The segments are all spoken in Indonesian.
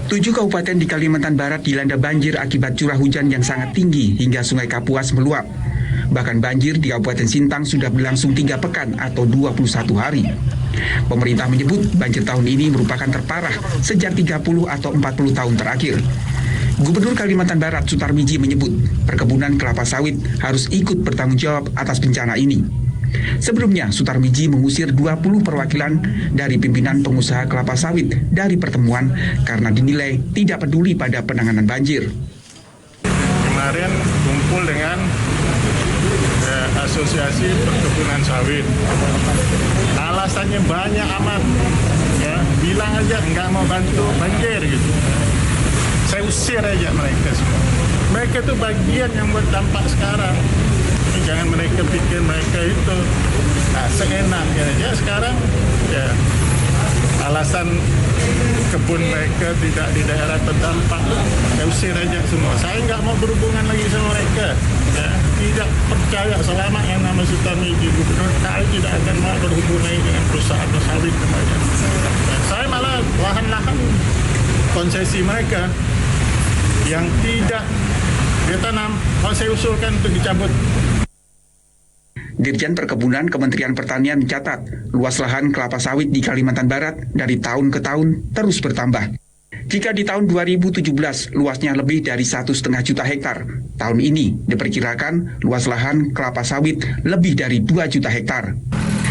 7 kabupaten di Kalimantan Barat dilanda banjir akibat curah hujan yang sangat tinggi hingga Sungai Kapuas meluap. Bahkan banjir di Kabupaten Sintang sudah berlangsung 3 pekan atau 21 hari. Pemerintah menyebut banjir tahun ini merupakan terparah sejak 30 atau 40 tahun terakhir. Gubernur Kalimantan Barat Sutarmiji menyebut perkebunan kelapa sawit harus ikut bertanggung jawab atas bencana ini. Sebelumnya, Sutarmiji mengusir 20 perwakilan dari pimpinan pengusaha kelapa sawit dari pertemuan karena dinilai tidak peduli pada penanganan banjir. Kemarin kumpul dengan Asosiasi Perkebunan Sawit. Alasannya banyak amat. Ya, bilang aja nggak mau bantu banjir gitu. Saya usir aja mereka semua. Mereka itu bagian yang buat dampak sekarang. Jangan mereka pikir mereka itu seenaknya aja sekarang. Ya, alasan kebun mereka tidak di daerah terdampak, ya usir aja semua. Saya nggak mau berhubungan lagi sama mereka. Ya, tidak percaya selama yang nama Sutarmiji Gubernur, saya tidak akan mau berhubungan dengan perusahaan sawit kemudian. Ya, saya malah lahan-lahan konsesi mereka yang tidak ditanam, saya usulkan untuk dicabut. Dirjen Perkebunan Kementerian Pertanian mencatat luas lahan kelapa sawit di Kalimantan Barat dari tahun ke tahun terus bertambah. Jika di tahun 2017 luasnya lebih dari 1,5 juta hektar, tahun ini diperkirakan luas lahan kelapa sawit lebih dari 2 juta hektar.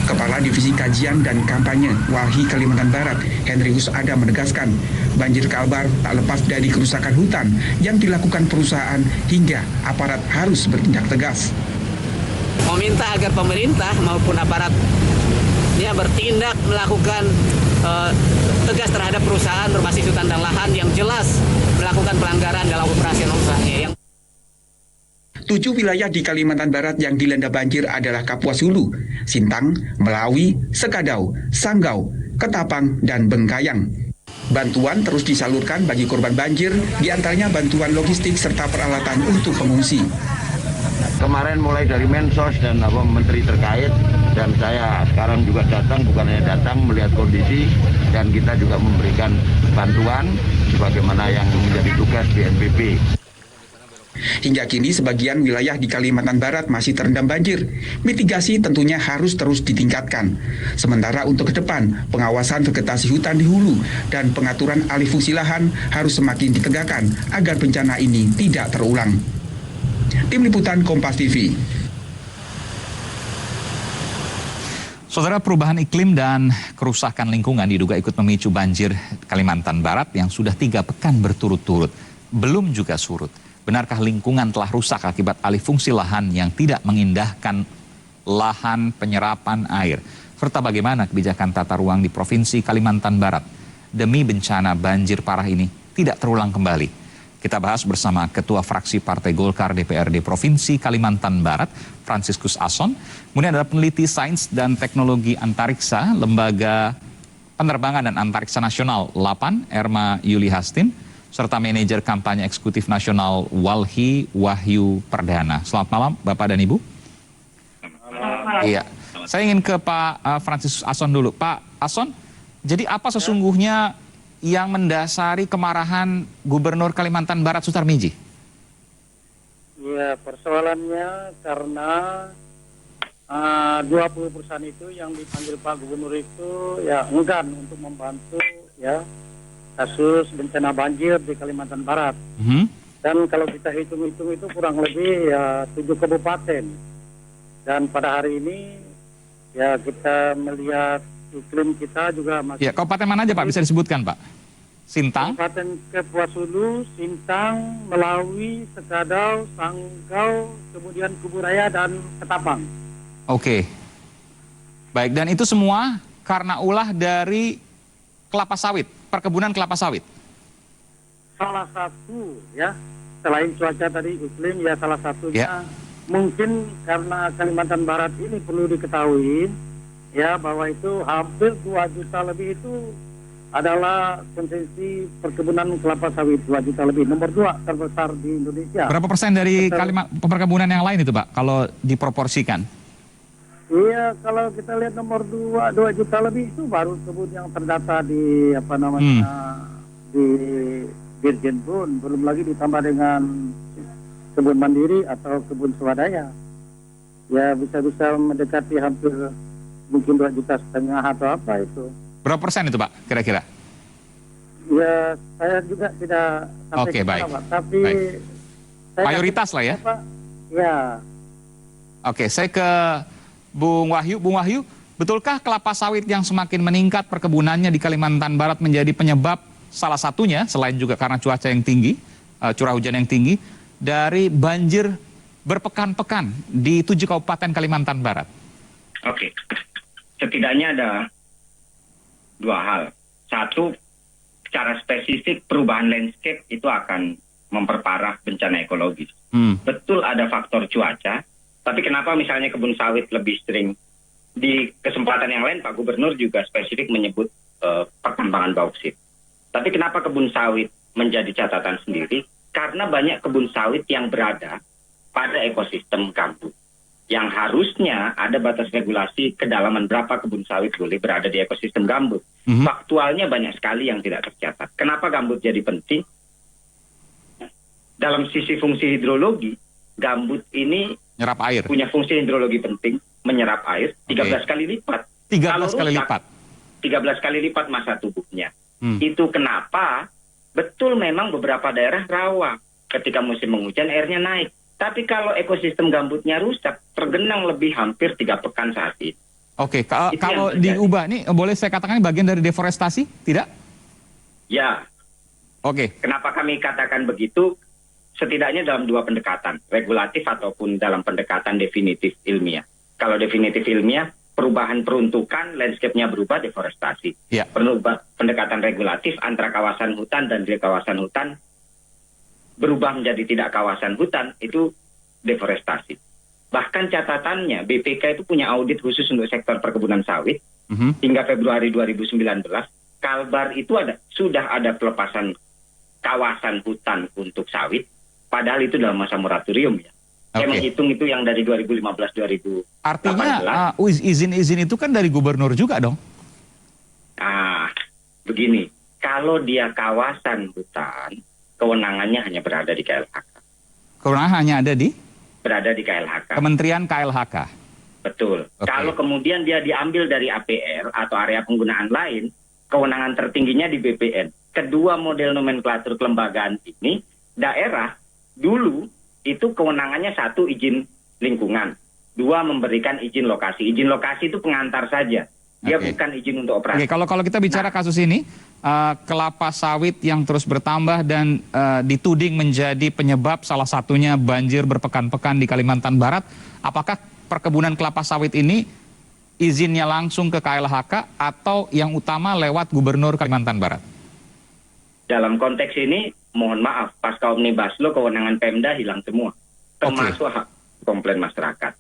Kepala Divisi Kajian dan Kampanye Walhi Kalimantan Barat, Henrius Adam menegaskan, banjir Kalbar tak lepas dari kerusakan hutan yang dilakukan perusahaan hingga aparat harus bertindak tegas. Meminta agar pemerintah maupun aparat bertindak melakukan tegas terhadap perusahaan berbasis hutan dan lahan yang jelas melakukan pelanggaran dalam operasional usahanya. 7 wilayah di Kalimantan Barat yang dilanda banjir adalah Kapuas Hulu, Sintang, Melawi, Sekadau, Sanggau, Ketapang, dan Bengkayang. Bantuan terus disalurkan bagi korban banjir, diantaranya bantuan logistik serta peralatan untuk pengungsi. Kemarin mulai dari Mensos dan menteri terkait, dan saya sekarang juga datang, bukan hanya datang melihat kondisi, dan kita juga memberikan bantuan sebagaimana yang menjadi tugas BNPB. Hingga kini sebagian wilayah di Kalimantan Barat masih terendam banjir. Mitigasi tentunya harus terus ditingkatkan. Sementara untuk ke depan, pengawasan vegetasi hutan di hulu dan pengaturan alih fungsi lahan harus semakin ditegakkan agar bencana ini tidak terulang. Tim Liputan Kompas TV. Saudara, perubahan iklim dan kerusakan lingkungan diduga ikut memicu banjir Kalimantan Barat yang sudah 3 pekan berturut-turut, belum juga surut. Benarkah lingkungan telah rusak akibat alih fungsi lahan yang tidak mengindahkan lahan penyerapan air? Serta bagaimana kebijakan tata ruang di Provinsi Kalimantan Barat demi bencana banjir parah ini tidak terulang kembali? Kita bahas bersama Ketua Fraksi Partai Golkar DPRD Provinsi Kalimantan Barat, Franciscus Ason. Kemudian ada peneliti Sains dan Teknologi Antariksa, Lembaga Penerbangan dan Antariksa Nasional LAPAN, Erma Yuli Hastin, serta Manajer Kampanye Eksekutif Nasional Walhi Wahyu Perdana. Selamat malam Bapak dan Ibu. Iya, saya ingin ke Pak Franciscus Ason dulu. Pak Ason, jadi apa sesungguhnya yang mendasari kemarahan Gubernur Kalimantan Barat Sutarmiji? Ya, persoalannya karena 20 perusahaan itu yang dipanggil Pak Gubernur itu ya enggan untuk membantu ya kasus bencana banjir di Kalimantan Barat. Dan kalau kita hitung-hitung itu kurang lebih ya 7 kabupaten. Dan pada hari ini ya kita melihat iklim kita juga masih... Ya, kabupaten mana aja Pak bisa disebutkan Pak? Sintang? Kabupaten Kapuas Hulu, Sintang, Melawi, Sekadau, Sanggau, kemudian Kuburaya dan Ketapang. Oke. Baik, dan itu semua karena ulah dari kelapa sawit, perkebunan kelapa sawit? Salah satu ya, selain cuaca tadi iklim ya salah satunya mungkin karena Kalimantan Barat ini perlu diketahui ya bahwa itu hampir 2 juta lebih itu adalah konsesi perkebunan kelapa sawit 2 juta lebih, nomor 2 terbesar di Indonesia. Berapa persen dari perkebunan yang lain itu Pak, kalau diproporsikan? Iya, kalau kita lihat nomor 2 juta lebih itu baru kebun yang terdata di di Dirjen pun, belum lagi ditambah dengan kebun mandiri atau kebun swadaya. Ya bisa-bisa mendekati hampir mungkin 2,5 juta atau apa itu. Berapa persen itu Pak kira-kira? Ya saya juga tidak sampai Oke, ke sana, baik. Pak. Tapi Baik. saya Mayoritas lah ya? Pak, ya. Oke, saya ke Bung Wahyu. Bung Wahyu, betulkah kelapa sawit yang semakin meningkat perkebunannya di Kalimantan Barat menjadi penyebab salah satunya, selain juga karena cuaca yang tinggi, curah hujan yang tinggi, dari banjir berpekan-pekan di 7 kabupaten Kalimantan Barat? Oke, setidaknya ada 2 hal. Satu, secara spesifik perubahan landscape itu akan memperparah bencana ekologis. Betul ada faktor cuaca, tapi kenapa misalnya kebun sawit lebih sering? Di kesempatan yang lain Pak Gubernur juga spesifik menyebut pertambangan bauksit. Tapi kenapa kebun sawit menjadi catatan sendiri? Karena banyak kebun sawit yang berada pada ekosistem gambut. Yang harusnya ada batas regulasi kedalaman berapa kebun sawit boleh berada di ekosistem gambut. Faktualnya banyak sekali yang tidak tercatat. Kenapa gambut jadi penting? Dalam sisi fungsi hidrologi, gambut ini Nyerap air. punya fungsi hidrologi penting, menyerap air 13 kali lipat. 13 kali lipat. 13 kali lipat masa tubuhnya. Itu kenapa betul memang beberapa daerah rawa. Ketika musim penghujan airnya naik. Tapi kalau ekosistem gambutnya rusak, tergenang lebih hampir 3 pekan saat ini. Oke, Itu kalau yang terjadi. diubah nih, boleh saya katakan bagian dari deforestasi? Tidak? Ya, Oke, kenapa kami katakan begitu? Setidaknya dalam 2 pendekatan, regulatif ataupun dalam pendekatan definitif ilmiah. Kalau definitif ilmiah, perubahan peruntukan, landscape-nya berubah, deforestasi. Ya. Pendekatan regulatif antara kawasan hutan dan di kawasan hutan berubah menjadi tidak kawasan hutan, itu deforestasi. Bahkan catatannya, BPK itu punya audit khusus untuk sektor perkebunan sawit, hingga Februari 2019, Kalbar itu sudah ada pelepasan kawasan hutan untuk sawit, padahal itu dalam masa moratorium ya. Saya menghitung itu yang dari 2015-2018. artinya izin-izin itu kan dari gubernur juga dong? Begini, kalau dia kawasan hutan, kewenangannya hanya berada di KLHK. Kewenangan hanya ada di Berada di KLHK. Kementerian KLHK. Betul. Oke. Kalau kemudian dia diambil dari APR atau area penggunaan lain, kewenangan tertingginya di BPN. Kedua model nomenklatur kelembagaan ini, daerah dulu itu kewenangannya 1 izin lingkungan, 2 memberikan izin lokasi. Izin lokasi itu pengantar saja. Dia bukan izin untuk operasi. Oke, kalau kita bicara kasus ini, kelapa sawit yang terus bertambah dan dituding menjadi penyebab salah satunya banjir berpekan-pekan di Kalimantan Barat, apakah perkebunan kelapa sawit ini izinnya langsung ke KLHK atau yang utama lewat Gubernur Kalimantan Barat? Dalam konteks ini, mohon maaf, pasca Omnibus Law kewenangan Pemda hilang semua, termasuk hak komplain masyarakat.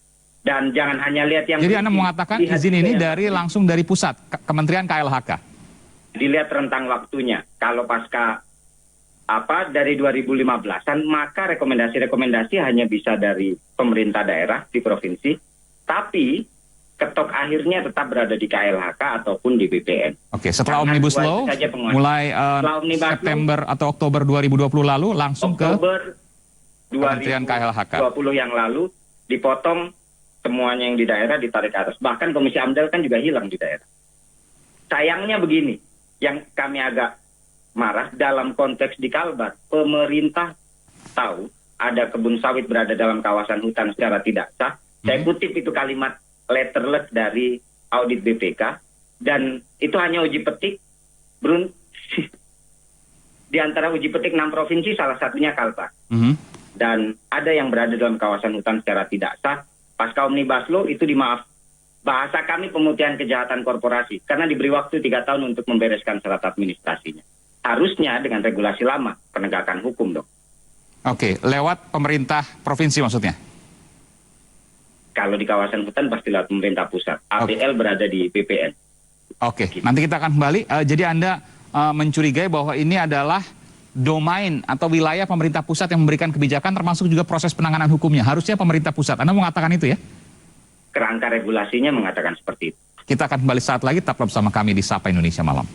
Dan jangan hanya lihat yang... Jadi Anda mengatakan izin ini langsung dari pusat, Kementerian KLHK? Dilihat rentang waktunya. Kalau pasca dari 2015-an, maka rekomendasi-rekomendasi hanya bisa dari pemerintah daerah di provinsi, tapi ketok akhirnya tetap berada di KLHK ataupun di BPN. Oke, setelah Omnibus Law, mulai September atau Oktober 2020 lalu, langsung Oktober ke Kementerian KLHK. 2020 yang lalu, dipotong semuanya yang di daerah ditarik ke atas. Bahkan Komisi AMDAL kan juga hilang di daerah. Sayangnya begini, yang kami agak marah dalam konteks di Kalbar, pemerintah tahu ada kebun sawit berada dalam kawasan hutan secara tidak sah. Saya kutip itu kalimat letterless dari audit BPK, dan itu hanya uji petik. Di antara uji petik 6 provinsi, salah satunya Kalbar. Dan ada yang berada dalam kawasan hutan secara tidak sah. Pasca Omnibus Law itu dimaaf. Bahasa kami pemutihan kejahatan korporasi, karena diberi waktu 3 tahun untuk membereskan syarat administrasinya. Harusnya dengan regulasi lama, penegakan hukum dong. Oke, lewat pemerintah provinsi maksudnya? Kalau di kawasan hutan pasti lewat pemerintah pusat. APL berada di BPN. Oke, nanti kita akan kembali. Jadi Anda mencurigai bahwa ini adalah domain atau wilayah pemerintah pusat yang memberikan kebijakan, termasuk juga proses penanganan hukumnya. Harusnya pemerintah pusat. Anda mengatakan itu ya? Kerangka regulasinya mengatakan seperti itu. Kita akan kembali saat lagi, tetaplah bersama kami di Sapa Indonesia Malam.